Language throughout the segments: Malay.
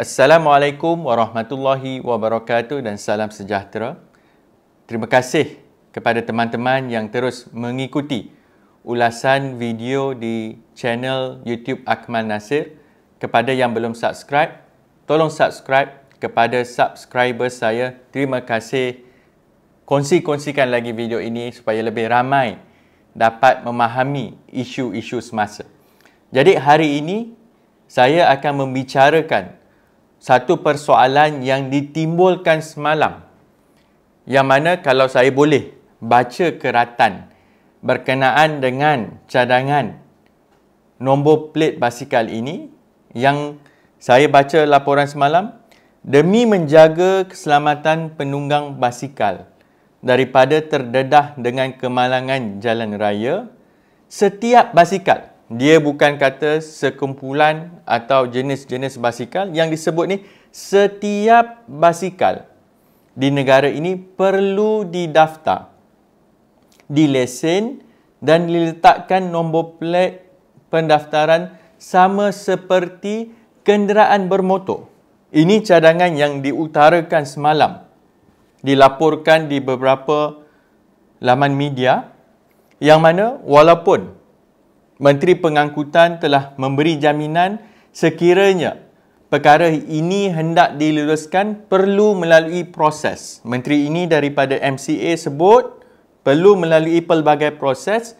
Assalamualaikum warahmatullahi wabarakatuh dan salam sejahtera. Terima kasih kepada teman-teman yang terus mengikuti ulasan video di channel YouTube Akmal Nasir. Kepada yang belum subscribe, tolong subscribe. Kepada subscriber saya, terima kasih. Kongsikan lagi video ini supaya lebih ramai dapat memahami isu-isu semasa. Jadi hari ini saya akan membicarakan satu persoalan yang ditimbulkan semalam, yang mana kalau saya boleh baca keratan berkenaan dengan cadangan nombor plet basikal ini, yang saya baca laporan semalam, demi menjaga keselamatan penunggang basikal daripada terdedah dengan kemalangan jalan raya, setiap basikal, dia bukan kata sekumpulan atau jenis-jenis basikal, yang disebut ni setiap basikal di negara ini perlu didaftar, dilesen dan diletakkan nombor plet pendaftaran sama seperti kenderaan bermotor. Ini cadangan yang diutarakan semalam, dilaporkan di beberapa laman media, yang mana walaupun Menteri Pengangkutan telah memberi jaminan sekiranya perkara ini hendak diluluskan perlu melalui proses. Menteri ini daripada MCA sebut perlu melalui pelbagai proses,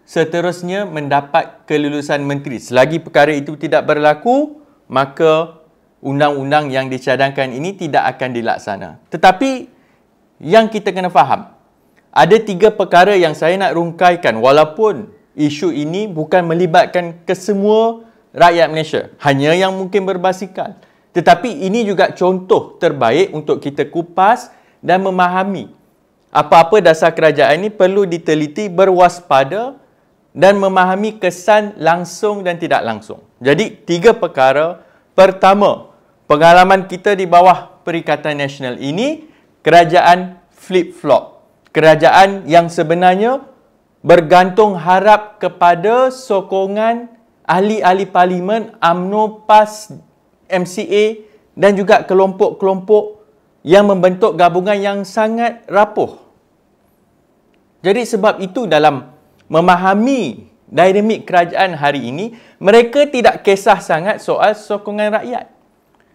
seterusnya mendapat kelulusan menteri. Selagi perkara itu tidak berlaku, maka undang-undang yang dicadangkan ini tidak akan dilaksana. Tetapi yang kita kena faham, ada 3 perkara yang saya nak rungkaikan walaupun isu ini bukan melibatkan kesemua rakyat Malaysia, hanya yang mungkin berbasikal. Tetapi ini juga contoh terbaik untuk kita kupas dan memahami apa-apa dasar kerajaan ini perlu diteliti, berwaspada dan memahami kesan langsung dan tidak langsung. Jadi 3 perkara. Pertama, pengalaman kita di bawah Perikatan Nasional ini, kerajaan flip-flop. Kerajaan yang sebenarnya bergantung harap kepada sokongan ahli-ahli parlimen, UMNO, PAS, MCA dan juga kelompok-kelompok yang membentuk gabungan yang sangat rapuh. Jadi sebab itu dalam memahami dinamik kerajaan hari ini, mereka tidak kisah sangat soal sokongan rakyat.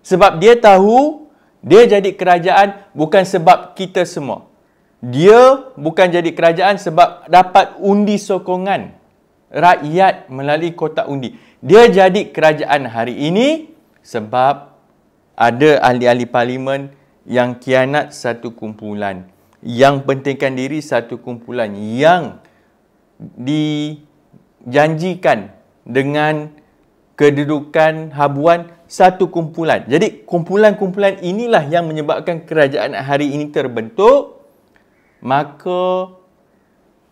Sebab dia tahu dia jadi kerajaan bukan sebab kita semua. Dia bukan jadi kerajaan sebab dapat undi sokongan rakyat melalui kotak undi. Dia jadi kerajaan hari ini sebab ada ahli-ahli parlimen yang khianat satu kumpulan, yang pentingkan diri satu kumpulan, yang dijanjikan dengan kedudukan habuan satu kumpulan. Jadi kumpulan-kumpulan inilah yang menyebabkan kerajaan hari ini terbentuk. Maka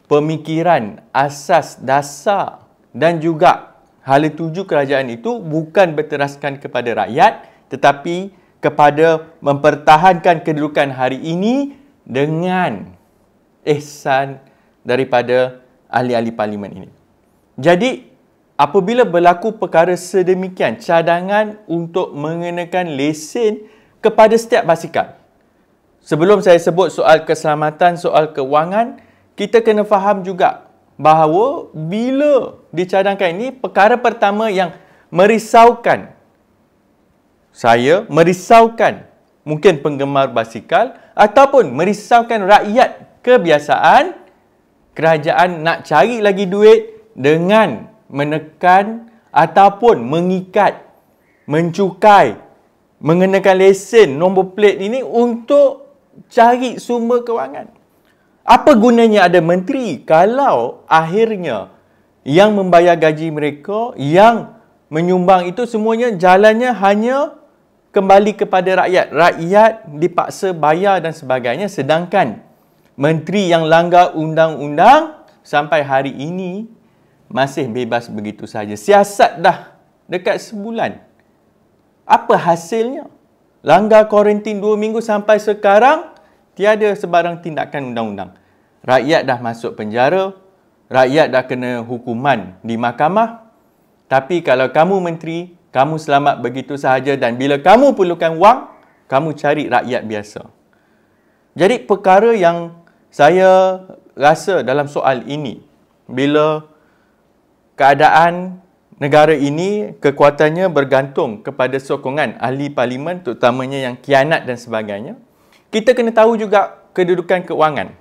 pemikiran, asas, dasar dan juga hala tuju kerajaan itu bukan berteraskan kepada rakyat, tetapi kepada mempertahankan kedudukan hari ini dengan ihsan daripada ahli-ahli parlimen ini. Jadi apabila berlaku perkara sedemikian, cadangan untuk mengenakan lesen kepada setiap basikal. Sebelum saya sebut soal keselamatan, soal kewangan, kita kena faham juga bahawa bila dicadangkan ini, perkara pertama yang merisaukan saya, merisaukan mungkin penggemar basikal ataupun merisaukan rakyat kebiasaan, kerajaan nak cari lagi duit dengan menekan ataupun mengikat, mencukai, mengenakan lesen nombor plet ini untuk cari sumber kewangan. Apa gunanya ada menteri kalau akhirnya yang membayar gaji mereka, yang menyumbang itu semuanya jalannya hanya kembali kepada rakyat. Rakyat dipaksa bayar dan sebagainya, sedangkan menteri yang langgar undang-undang sampai hari ini masih bebas begitu saja. Siasat dah dekat sebulan. Apa hasilnya? Langgar kuarantin 2 minggu sampai sekarang, tiada sebarang tindakan undang-undang. Rakyat dah masuk penjara, rakyat dah kena hukuman di mahkamah. Tapi kalau kamu menteri, kamu selamat begitu sahaja dan bila kamu perlukan wang, kamu cari rakyat biasa. Jadi perkara yang saya rasa dalam soal ini, bila keadaan negara ini kekuatannya bergantung kepada sokongan ahli parlimen, terutamanya yang kianat dan sebagainya, kita kena tahu juga kedudukan keuangan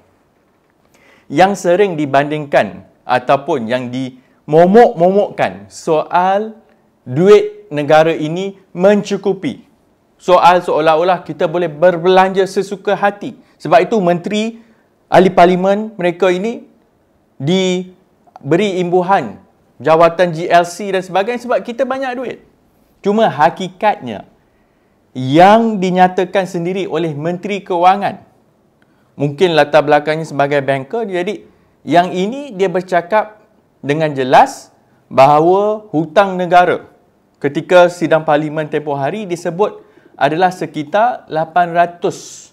yang sering dibandingkan ataupun yang dimomok-momokkan soal duit negara ini mencukupi. Soal seolah-olah kita boleh berbelanja sesuka hati. Sebab itu menteri, ahli parlimen mereka ini diberi imbuhan jawatan GLC dan sebagainya sebab kita banyak duit. Cuma hakikatnya yang dinyatakan sendiri oleh Menteri Keuangan, mungkin latar belakangnya sebagai banker, jadi yang ini dia bercakap dengan jelas bahawa hutang negara ketika sidang parlimen tempoh hari disebut adalah sekitar 845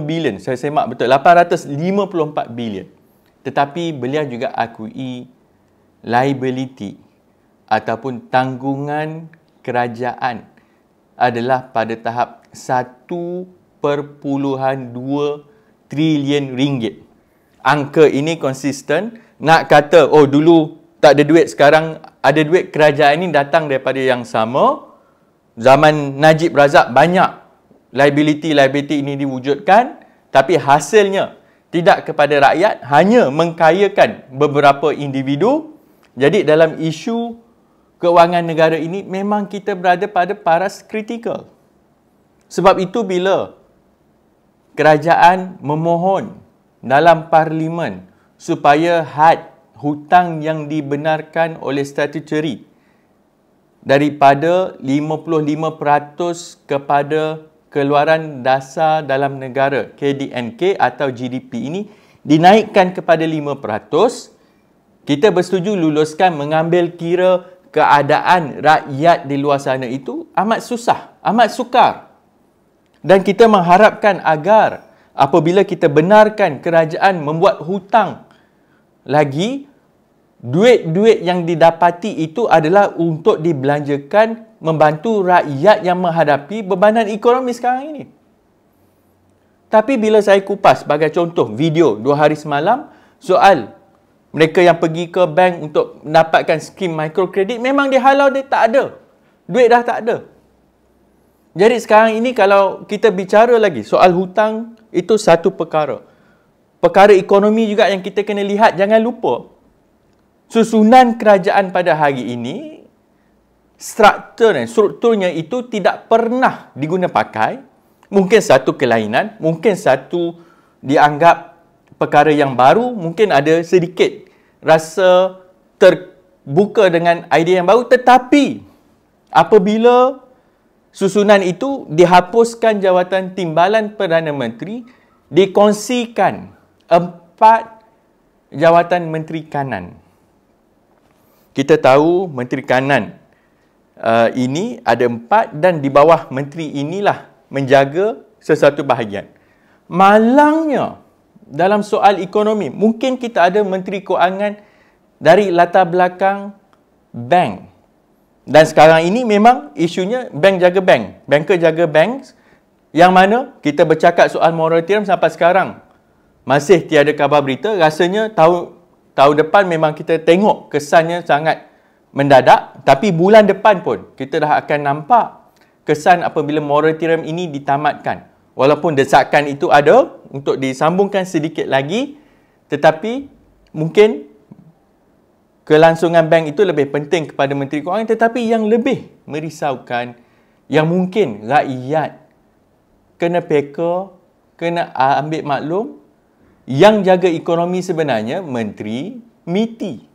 bilion. Saya semak betul, 854 bilion. Tetapi beliau juga akui liability ataupun tanggungan kerajaan adalah pada tahap 1.2 trilion ringgit. Angka ini konsisten. Nak kata, oh dulu tak ada duit, sekarang ada duit, kerajaan ini datang daripada yang sama. Zaman Najib Razak banyak liability ini diwujudkan, tapi hasilnya tidak kepada rakyat, hanya mengkayakan beberapa individu. Jadi dalam isu keuangan negara ini memang kita berada pada paras kritikal. Sebab itu bila kerajaan memohon dalam parlimen supaya had hutang yang dibenarkan oleh statutory daripada 55% kepada keluaran dasar dalam negara KDNK atau GDP ini dinaikkan kepada 5%, kita bersetuju luluskan mengambil kira keadaan rakyat di luar sana itu amat susah, amat sukar. Dan kita mengharapkan agar apabila kita benarkan kerajaan membuat hutang lagi, duit-duit yang didapati itu adalah untuk dibelanjakan membantu rakyat yang menghadapi bebanan ekonomi sekarang ini. Tapi bila saya kupas sebagai contoh video 2 hari semalam soal mereka yang pergi ke bank untuk mendapatkan skim mikrokredit, memang dihalau, dia tak ada. Duit dah tak ada. Jadi sekarang ini kalau kita bicara lagi soal hutang, itu satu perkara. Perkara ekonomi juga yang kita kena lihat, jangan lupa. Susunan kerajaan pada hari ini, strukturnya itu tidak pernah diguna pakai. Mungkin satu kelainan, mungkin satu dianggap perkara yang baru, mungkin ada sedikit rasa terbuka dengan idea yang baru. Tetapi apabila susunan itu dihapuskan jawatan timbalan Perdana Menteri, dikongsikan 4 jawatan Menteri Kanan. Kita tahu Menteri Kanan ini ada 4 dan di bawah Menteri inilah menjaga sesuatu bahagian. Malangnya dalam soal ekonomi, mungkin kita ada Menteri Keuangan dari latar belakang bank. Dan sekarang ini memang isunya bank jaga bank, banker jaga bank, yang mana kita bercakap soal moratorium sampai sekarang masih tiada kabar berita. Rasanya tahun depan memang kita tengok kesannya sangat mendadak, tapi bulan depan pun kita dah akan nampak kesan apabila moratorium ini ditamatkan. Walaupun desakan itu ada untuk disambungkan sedikit lagi, tetapi mungkin kelangsungan bank itu lebih penting kepada Menteri Keuangan. Tetapi yang lebih merisaukan, yang mungkin rakyat kena peka, kena ambil maklum, yang jaga ekonomi sebenarnya Menteri MITI.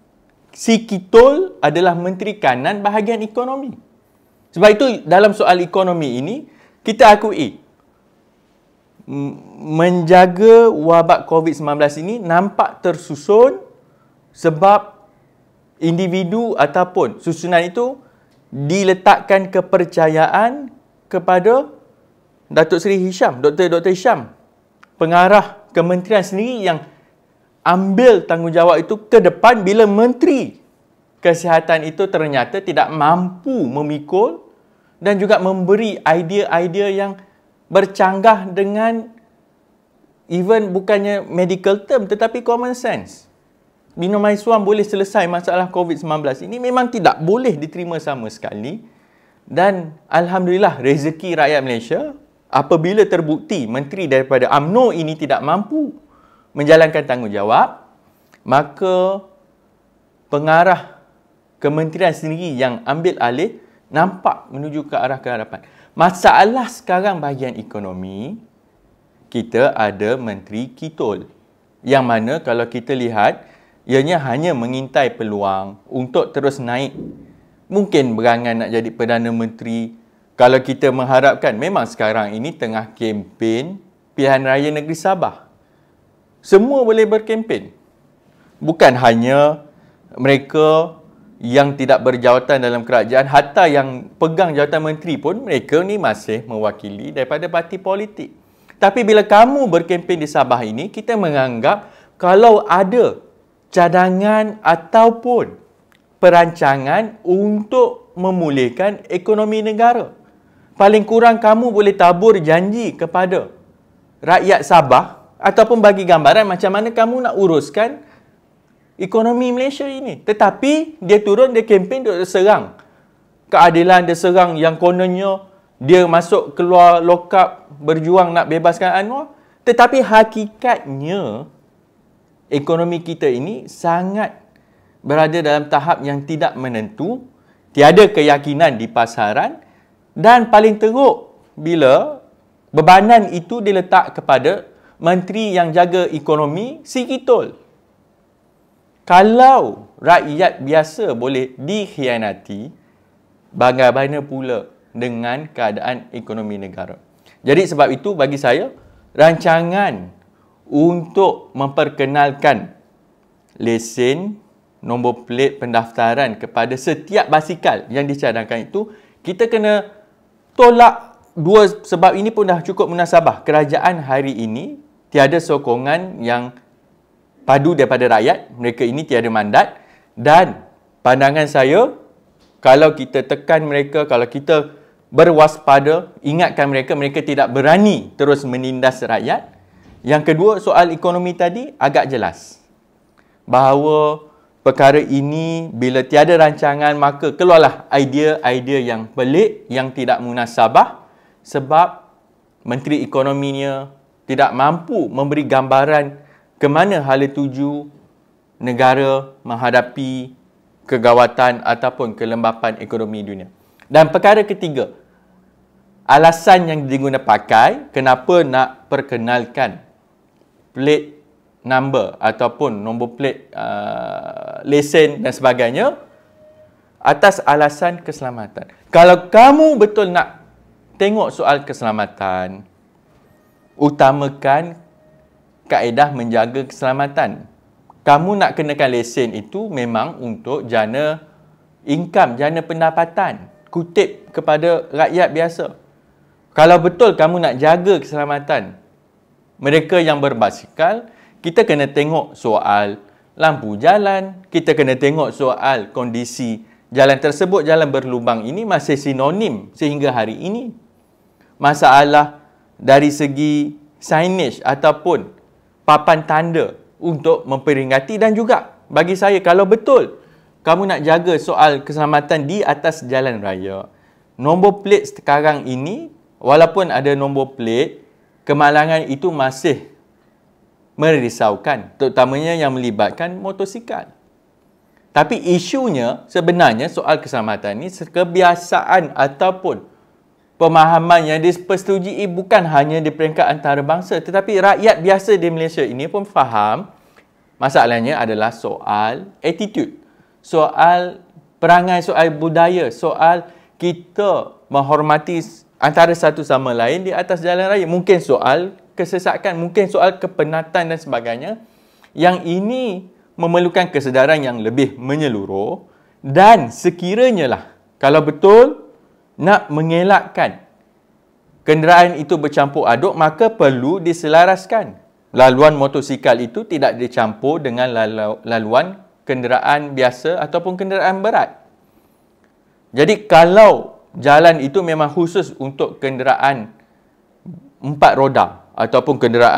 Si Kitol adalah Menteri Kanan bahagian ekonomi. Sebab itu dalam soal ekonomi ini, kita akui menjaga wabak COVID-19 ini nampak tersusun sebab individu ataupun susunan itu diletakkan kepercayaan kepada Datuk Seri Hisham, Dr. Hisham, pengarah kementerian sendiri yang ambil tanggungjawab itu ke depan bila menteri kesihatan itu ternyata tidak mampu memikul dan juga memberi idea-idea yang bercanggah dengan even bukannya medical term tetapi common sense. Minum air suam boleh selesai masalah COVID-19 ini memang tidak boleh diterima sama sekali. Dan Alhamdulillah rezeki rakyat Malaysia apabila terbukti menteri daripada UMNO ini tidak mampu menjalankan tanggungjawab, maka pengarah kementerian sendiri yang ambil alih nampak menuju ke arah kehadapan. Masalah sekarang bahagian ekonomi, kita ada Menteri Kitol. Yang mana kalau kita lihat, ianya hanya mengintai peluang untuk terus naik. Mungkin berangan nak jadi Perdana Menteri. Kalau kita mengharapkan, memang sekarang ini tengah kempen pilihan raya negeri Sabah. Semua boleh berkempen. Bukan hanya mereka yang tidak berjawatan dalam kerajaan, hatta yang pegang jawatan menteri pun, mereka ni masih mewakili daripada parti politik. Tapi bila kamu berkempen di Sabah ini, kita menganggap kalau ada cadangan ataupun perancangan untuk memulihkan ekonomi negara. Paling kurang kamu boleh tabur janji kepada rakyat Sabah ataupun bagi gambaran macam mana kamu nak uruskan ekonomi Malaysia ini. Tetapi dia turun, dia kempen, dia serang keadilan, dia serang yang kononnya dia masuk keluar lokap berjuang nak bebaskan Anwar. Tetapi hakikatnya ekonomi kita ini sangat berada dalam tahap yang tidak menentu, tiada keyakinan di pasaran dan paling teruk bila bebanan itu diletak kepada menteri yang jaga ekonomi, si Kitol. Kalau rakyat biasa boleh dikhianati, bagaimana pula dengan keadaan ekonomi negara? Jadi sebab itu bagi saya, rancangan untuk memperkenalkan lesen nombor plate pendaftaran kepada setiap basikal yang dicadangkan itu, kita kena tolak dua sebab ini pun dah cukup munasabah. Kerajaan hari ini tiada sokongan yang padu daripada rakyat. Mereka ini tiada mandat. Dan pandangan saya, kalau kita tekan mereka, kalau kita berwaspada, ingatkan mereka, mereka tidak berani terus menindas rakyat. Yang kedua, soal ekonomi tadi agak jelas bahawa perkara ini bila tiada rancangan maka keluarlah idea-idea yang pelik, yang tidak munasabah sebab Menteri Ekonominya tidak mampu memberi gambaran ke mana hala tuju negara menghadapi kegawatan ataupun kelembapan ekonomi dunia. Dan perkara ketiga, alasan yang diguna pakai kenapa nak perkenalkan plate number ataupun nombor plate lesen dan sebagainya atas alasan keselamatan. Kalau kamu betul nak tengok soal keselamatan, utamakan kaedah menjaga keselamatan. Kamu nak kenakan lesen itu memang untuk jana income, jana pendapatan, kutip kepada rakyat biasa. Kalau betul kamu nak jaga keselamatan mereka yang berbasikal, kita kena tengok soal lampu jalan, kita kena tengok soal kondisi jalan tersebut, jalan berlubang ini masih sinonim sehingga hari ini. Masalah dari segi signage ataupun papan tanda untuk memperingati, dan juga bagi saya kalau betul kamu nak jaga soal keselamatan di atas jalan raya, nombor plate sekarang ini walaupun ada nombor plate, kemalangan itu masih merisaukan, terutamanya yang melibatkan motosikal. Tapi isunya sebenarnya soal keselamatan ini kebiasaan ataupun pemahaman yang dipersetujui bukan hanya di peringkat antarabangsa, tetapi rakyat biasa di Malaysia ini pun faham masalahnya adalah soal attitude, soal perangai, soal budaya, soal kita menghormati antara satu sama lain di atas jalan raya. Mungkin soal kesesakan, mungkin soal kepenatan dan sebagainya. Yang ini memerlukan kesedaran yang lebih menyeluruh, dan sekiranya lah kalau betul nak mengelakkan kenderaan itu bercampur aduk, maka perlu diselaraskan. Laluan motosikal itu tidak dicampur dengan laluan kenderaan biasa ataupun kenderaan berat. Jadi kalau jalan itu memang khusus untuk kenderaan 4 roda ataupun kenderaan